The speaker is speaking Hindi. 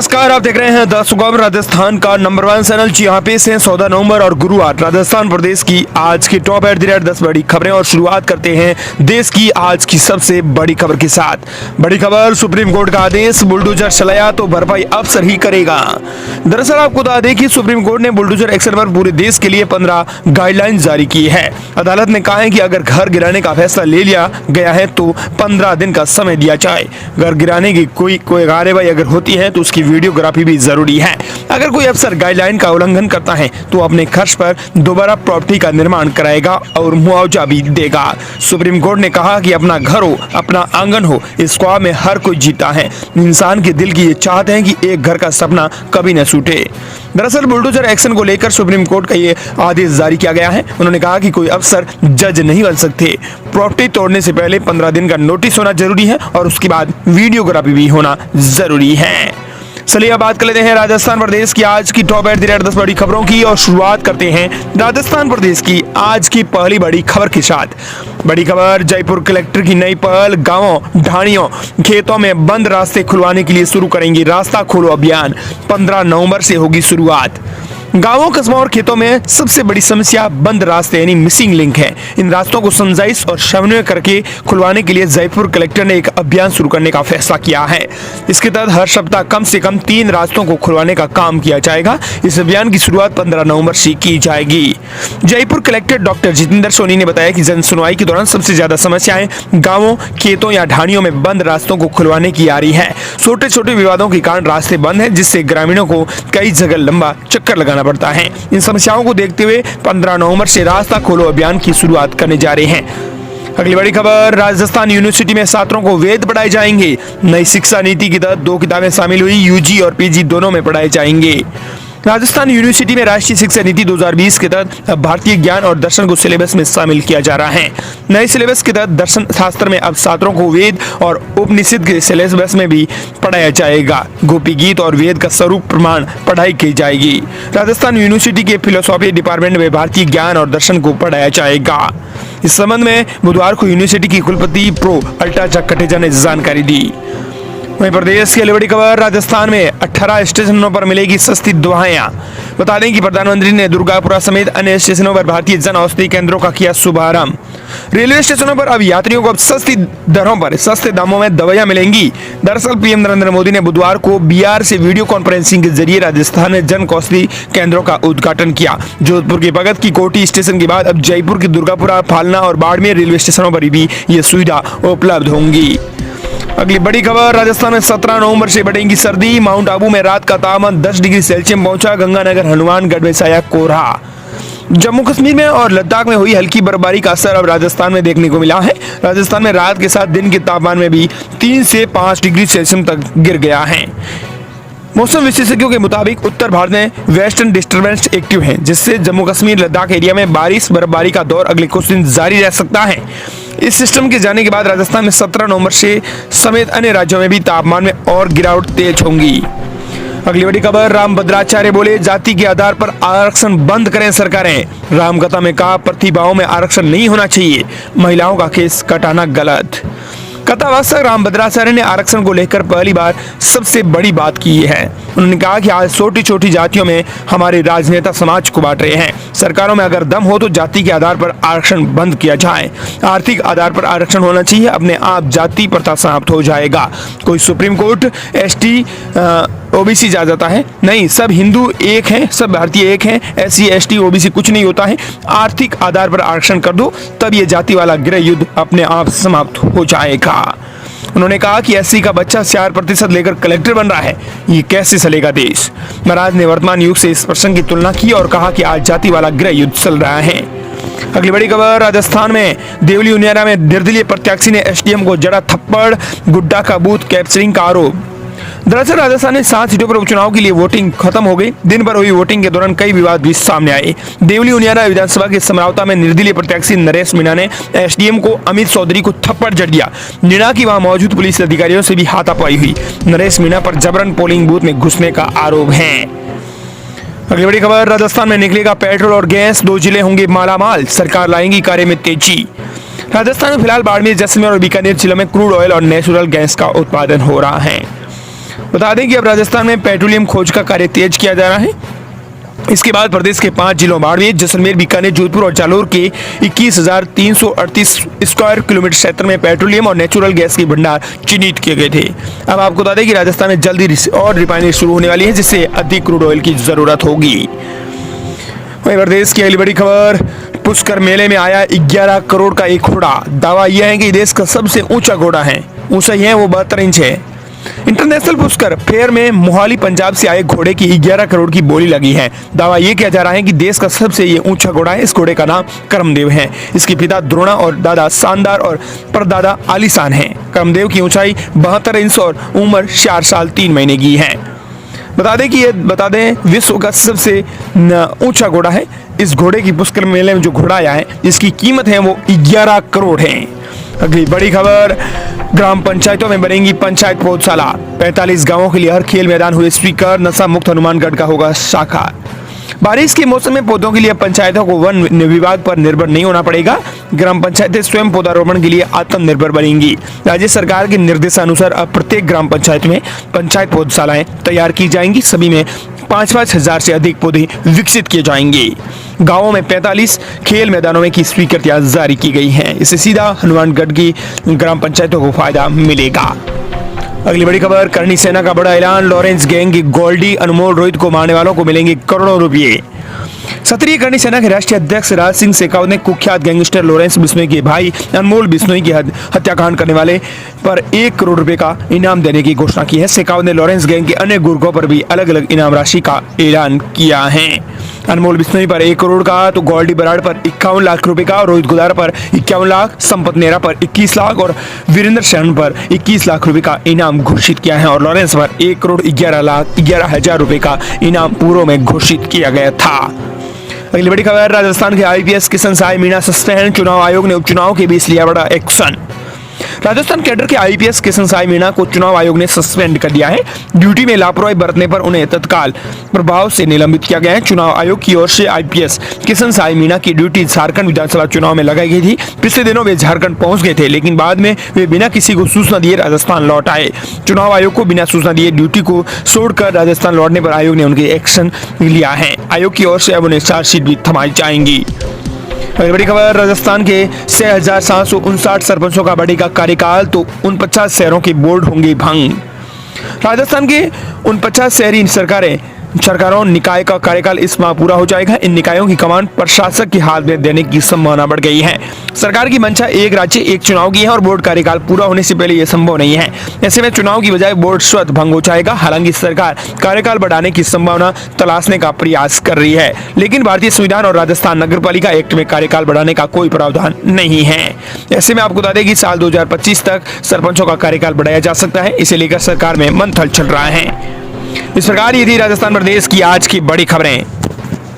नमस्कार, आप देख रहे हैं द सुगम राजस्थान का नंबर 1 चैनल। जी यहाँ पे से 14 नवंबर और गुरुवार राजस्थान प्रदेश की आज की टॉप एट द रेट 10 बड़ी खबरें। और शुरुआत करते हैं देश की आज की सबसे बड़ी खबर के साथ। बड़ी खबर, सुप्रीम कोर्ट का आदेश, बुलडोजर चलाया तो भरपाई अफसर ही करेगा। दरअसल आपको बता दें कि सुप्रीम कोर्ट ने बुलडोजर एक्शन पर पूरे देश के लिए 15 गाइडलाइन जारी की है। अदालत ने कहा है कि अगर घर गिराने का फैसला ले लिया गया है तो 15 दिन का समय दिया जाए। घर गिराने की कोई कार्रवाई अगर होती है तो उसकी वीडियोग्राफी भी जरूरी है। अगर कोई अफसर गाइडलाइन का उल्लंघन करता है तो अपने खर्च पर दोबारा प्रॉपर्टी का निर्माण कराएगा और मुआवजा भी देगा। सुप्रीम कोर्ट ने कहा कि अपना घर हो, अपना आंगन हो, इस ख्वाब में हर कोई जीता है। इंसान के दिल की ये चाहत है कि एक घर का सपना कभी न छूटे। दरअसल बुलडोजर एक्शन को लेकर सुप्रीम कोर्ट का ये आदेश जारी किया गया है। उन्होंने कहा कि कोई अफसर जज नहीं बन सकते। प्रॉपर्टी तोड़ने से पहले 15 दिन का नोटिस होना जरूरी है और उसके बाद वीडियोग्राफी भी होना जरूरी है। चलिए अब बात कर लेते हैं राजस्थान प्रदेश की आज की टॉप एट द रेट 10 बड़ी खबरों की और शुरुआत करते हैं राजस्थान प्रदेश की आज की पहली बड़ी खबर के साथ। बड़ी खबर, जयपुर कलेक्टर की नई पहल, गांवों, ढाणियों, खेतों में बंद रास्ते खुलवाने के लिए शुरू करेंगे रास्ता खोलो अभियान। 15 नवंबर से होगी शुरुआत। गांवों, कस्बों और खेतों में सबसे बड़ी समस्या बंद रास्ते यानी मिसिंग लिंक है। इन रास्तों को समझाइश और समन्वय करके खुलवाने के लिए जयपुर कलेक्टर ने एक अभियान शुरू करने का फैसला किया है। इसके तहत हर सप्ताह कम से कम 3 रास्तों को खुलवाने का काम किया जाएगा। इस अभियान की शुरुआत 15 नवंबर से की जाएगी। जयपुर कलेक्टर डॉक्टर जितेंद्र सोनी ने बताया कि जन सुनवाई के दौरान सबसे ज्यादा समस्याएं गाँवों, खेतों या ढाणियों में बंद रास्तों को खुलवाने की आ रही है। छोटे छोटे विवादों के कारण रास्ते बंद है, जिससे ग्रामीणों को कई जगह लंबा चक्कर लगाना पड़ता है। इन समस्याओं को देखते हुए 15 नवंबर से रास्ता खोलो अभियान की शुरुआत करने जा रहे हैं। अगली बड़ी खबर, राजस्थान यूनिवर्सिटी में छात्रों को वेद पढ़ाए जाएंगे। नई शिक्षा नीति के तहत 2 किताबें शामिल हुई, यूजी और पीजी दोनों में पढ़ाए जाएंगे। राजस्थान यूनिवर्सिटी में राष्ट्रीय शिक्षा नीति 2020 के तहत अब भारतीय ज्ञान और दर्शन को सिलेबस में शामिल किया जा रहा है। नए सिलेबस के तहत दर्शन शास्त्र में अब छात्रों को वेद और उपनिषद के सिलेबस में भी पढ़ाया जाएगा। गोपी गीत और वेद का स्वरूप प्रमाण पढ़ाई की जाएगी। राजस्थान यूनिवर्सिटी के फिलोसॉफी डिपार्टमेंट में भारतीय ज्ञान और दर्शन को पढ़ाया जाएगा। इस संबंध में बुधवार को यूनिवर्सिटी की कुलपति प्रो अल्टा कटेजा ने जानकारी दी। वहीं प्रदेश की अगली बड़ी खबर, राजस्थान में 18 स्टेशनों पर मिलेगी सस्ती दवाएं। बता दें कि प्रधानमंत्री ने दुर्गापुरा समेत अन्य स्टेशनों पर भारतीय जन औषधि केंद्रों का किया शुभारंभ। रेलवे स्टेशनों पर अब यात्रियों को अब सस्ती दरों पर सस्ते दामों में दवाइयां मिलेंगी। दरअसल पीएम नरेंद्र मोदी ने बुधवार को बिहार से वीडियो कॉन्फ्रेंसिंग के जरिए राजस्थान में जन औषधि केंद्रों का उद्घाटन किया। जोधपुर के भगत की कोठी स्टेशन के बाद अब जयपुर की दुर्गापुरा, फालना और बाड़मेर रेलवे स्टेशनों पर भी ये सुविधा उपलब्ध होंगी। अगली बड़ी खबर, राजस्थान में 17 नवंबर से बढ़ेगी सर्दी। माउंट आबू में रात का तापमान 10 डिग्री सेल्सियस पहुंचा। गंगानगर, हनुमानगढ़ में छाया कोहरा। जम्मू कश्मीर में और लद्दाख में हुई हल्की बर्फबारी का असर अब राजस्थान में देखने को मिला है। राजस्थान में रात के साथ दिन के तापमान में भी 3 से 5 डिग्री सेल्सियस तक गिर गया है। मौसम विशेषज्ञों के मुताबिक उत्तर भारत में वेस्टर्न डिस्टर्बेंस एक्टिव है, जिससे जम्मू कश्मीर, लद्दाख एरिया में बारिश बर्फबारी का दौर अगले कुछ दिन जारी रह सकता है। इस सिस्टम के जाने के बाद राजस्थान में 17 नवंबर से समेत अन्य राज्यों में भी तापमान में और गिरावट तेज होंगी। अगली बड़ी खबर, रामभद्राचार्य बोले जाति के आधार पर आरक्षण बंद करें सरकारें। रामकथा में कहा प्रतिभाओं में आरक्षण नहीं होना चाहिए, महिलाओं का केस कटाना गलत। कथावाचक रामभद्राचार्य ने आरक्षण को लेकर पहली बार सबसे बड़ी बात की है। उन्होंने कहा कि आज छोटी छोटी जातियों में हमारे राजनेता समाज को बांट रहे हैं। सरकारों में अगर दम हो तो जाति के आधार पर आरक्षण बंद किया जाए। आर्थिक आधार पर आरक्षण होना चाहिए, अपने आप जाति प्रथा समाप्त हो जाएगा। कोई सुप्रीम कोर्ट एसटी ओबीसी जा जाता है, नहीं, सब हिंदू एक हैं, सब भारतीय एक हैं। एससी एसटी ओबीसी कुछ नहीं होता है। आर्थिक आधार पर आरक्षण कर दो, तब ये जाति वाला गृह युद्ध अपने आप समाप्त हो जाएगा। उन्होंने कहा कि एससी का बच्चा 4% लेकर कलेक्टर बन रहा है, ये कैसे चलेगा देश। महाराज ने वर्तमान युग से इस प्रसंग की तुलना की और कहा कि आज जाति वाला गृह युद्ध चल रहा है। अगली बड़ी खबर, राजस्थान में देवली उनियारा में निर्दलीय प्रत्याशी ने एसडीएम को जड़ा थप्पड़, गुड्डा का बूथ कैप्चरिंग का आरोप। दरअसल राजस्थान में 7 सीटों पर उपचुनाव के लिए वोटिंग खत्म हो गई। दिन भर हुई वोटिंग के दौरान कई विवाद भी सामने आए। देवली उनियारा विधानसभा के समरावता में निर्दलीय प्रत्याशी नरेश मीणा ने एसडीएम को अमित चौधरी को थप्पड़ जड़ दिया। मीणा की वहां मौजूद पुलिस अधिकारियों से भी हाथापाई हुई। नरेश मीणा पर जबरन पोलिंग बूथ में घुसने का आरोप है। अगली बड़ी खबर, राजस्थान में निकलेगा पेट्रोल और गैस, 2 जिले होंगे मालामाल, सरकार लाएंगी कार्य में तेजी। राजस्थान में फिलहाल बाड़मेर, जैसलमेर और बीकानेर जिलों में क्रूड ऑयल और नेचुरल गैस का उत्पादन हो रहा है। बता दें कि अब राजस्थान में पेट्रोलियम खोज का कार्य तेज किया जा रहा है। इसके बाद प्रदेश के 5 जिलों बाड़मेर, जैसलमेर, बीकानेर, जोधपुर और जालोर के 21,338 स्क्वायर किलोमीटर क्षेत्र में पेट्रोलियम और नेचुरल गैस के भंडार चिन्हित किए गए थे। अब आपको बता दें कि राजस्थान में जल्दी और रिफाइनरी शुरू होने वाली है, जिससे अधिक क्रूड ऑयल की जरूरत होगी। वहीं प्रदेश की अगली बड़ी खबर, पुष्कर मेले में आया 11 करोड़ का एक घोड़ा। दावा यह है कि देश का सबसे ऊंचा घोड़ा है, ऊंचाई है वो 72 इंच है। इंटरनेशनल पुष्कर फेयर में मोहाली पंजाब से आए घोड़े की 11 करोड़ की बोली लगी है। दावा यह किया जा रहा है कि देश का सबसे ये ऊंचा घोड़ा है। इस घोड़े का नाम करमदेव है। इसके पिता द्रोणा और दादा शानदार और परदादा आलीशान हैं। करमदेव की ऊंचाई 72 इंच और उम्र 4 साल 3 महीने की है। बता दें विश्व का सबसे ऊंचा घोड़ा है। इस घोड़े की पुष्कर मेले में जो घोड़ा आया है, इसकी कीमत है वो 11 करोड़ है। अगली बड़ी खबर, ग्राम पंचायतों में बनेंगी पंचायत पौधशाला। 45 गांवों के लिए हर खेल मैदान हुए स्पीकर। नशा मुक्त हनुमानगढ़ का होगा शाखा। बारिश के मौसम में पौधों के लिए पंचायतों को वन विभाग पर निर्भर नहीं होना पड़ेगा। ग्राम पंचायतें स्वयं पौधारोपण के लिए आत्मनिर्भर बनेंगी। राज्य सरकार के निर्देशानुसार अब प्रत्येक ग्राम पंचायत में पंचायत पौधशालाएं तैयार की जाएंगी। सभी में 5-5 हजार से अधिक पौधे विकसित किए जाएंगे। गांवों में 45 खेल मैदानों में की स्वीकृतियां जारी की गई हैं। इससे सीधा हनुमानगढ़ की ग्राम पंचायतों को फायदा मिलेगा। अगली बड़ी खबर, करणी सेना का बड़ा ऐलान। लॉरेंस गैंग की गोल्डी, अनमोल, रोहित को मारने वालों को मिलेंगे करोड़ों रुपए। क्षत्रिय करणी सेना के राष्ट्रीय अध्यक्ष राज सिंह शेखावत ने कुख्यात गैंगस्टर लॉरेंस बिश्नोई के भाई अनमोल बिश्नोई की हत्याकांड करने वाले पर 1 करोड़ रुपए का इनाम देने की घोषणा की है। शेखावत ने लॉरेंस गैंग के अन्य गुर्गों पर भी अलग अलग इनाम राशि का ऐलान किया है। अनमोल बिश्नोई पर 1 करोड़ का, तो गोल्डी बराड़ पर 51 लाख रुपए का, रोहित गुदार पर 51 लाख, संपत नेहरा पर 21 लाख और वीरेंद्र शरण पर 21 लाख रुपए का इनाम घोषित किया है। और लॉरेंस पर 1 करोड़ 11 हजार रुपए का इनाम पूर्व में घोषित किया गया था। अगली बड़ी खबर, राजस्थान के आईपीएस किशन साई मीणा सस्पेंड। चुनाव आयोग ने उपचुनाव के बीच लिया बड़ा एक्शन। राजस्थान कैडर के आईपीएस किशन साई मीणा को चुनाव आयोग ने सस्पेंड कर दिया है। ड्यूटी में लापरवाही बरतने पर उन्हें तत्काल प्रभाव से निलंबित किया गया है। चुनाव आयोग की ओर से आईपीएस किशन साई मीणा की ड्यूटी झारखंड विधानसभा चुनाव में लगाई गई थी। पिछले दिनों वे झारखंड पहुंच गए थे, लेकिन बाद में वे बिना किसी को सूचना दिए राजस्थान लौट आए। चुनाव आयोग को बिना सूचना दिए ड्यूटी को छोड़कर राजस्थान लौटने पर आयोग ने उनके एक्शन लिया है। आयोग की ओर से अब उन्हें चार्जशीट भी थमाई जाएंगी। बड़ी खबर, राजस्थान के 6,759 सरपंचों का बढ़ेगा कार्यकाल, तो 49 शहरों के बोर्ड होंगे भंग। राजस्थान के 49 शहरी सरकारों निकाय का कार्यकाल इस माह पूरा हो जाएगा। इन निकायों की कमान प्रशासक के हाथ में देने की संभावना बढ़ गई है। सरकार की मंशा एक राज्य एक चुनाव की है और बोर्ड कार्यकाल पूरा होने से पहले यह संभव नहीं है। ऐसे में चुनाव की बजाय बोर्ड स्वतः भंग हो जाएगा। हालांकि सरकार कार्यकाल बढ़ाने की संभावना तलाशने का प्रयास कर रही है, लेकिन भारतीय संविधान और राजस्थान नगरपालिका एक्ट में कार्यकाल बढ़ाने का कोई प्रावधान नहीं है। ऐसे में आपको बता दें कि साल 2025 तक सरपंचों का कार्यकाल बढ़ाया जा सकता है। इसे लेकर सरकार में मंथन चल रहा है। इस प्रकार ये थी राजस्थान प्रदेश की आज की बड़ी खबरें।